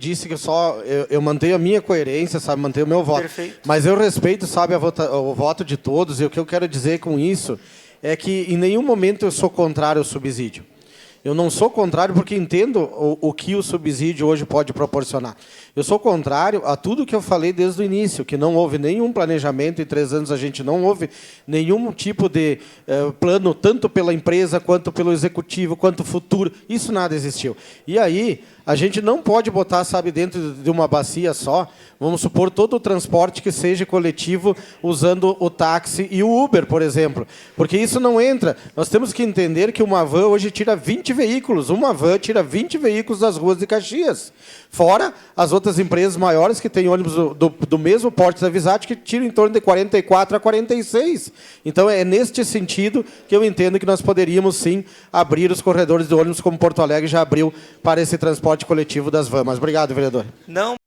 disse que eu mantenho a minha coerência, sabe, mantenho o meu voto. Perfeito. Mas eu respeito, sabe, o voto de todos, e o que eu quero dizer com isso é que em nenhum momento eu sou contrário ao subsídio. Eu não sou contrário porque entendo o que o subsídio hoje pode proporcionar. Eu sou contrário a tudo que eu falei desde o início, que não houve nenhum planejamento, em 3 anos a gente não houve nenhum tipo de plano, tanto pela empresa, quanto pelo executivo, quanto futuro. Isso nada existiu. E aí, a gente não pode botar, sabe, dentro de uma bacia só, vamos supor, todo o transporte que seja coletivo usando o táxi e o Uber, por exemplo. Porque isso não entra. Nós temos que entender que uma van hoje tira 20 veículos. Uma van tira 20 veículos das ruas de Caxias. Fora as outras empresas maiores que têm ônibus do mesmo porte da Visat que tiram em torno de 44 a 46. Então, é neste sentido que eu entendo que nós poderíamos, sim, abrir os corredores de ônibus como Porto Alegre já abriu para esse transporte coletivo das vans. Mas obrigado, vereador. Não.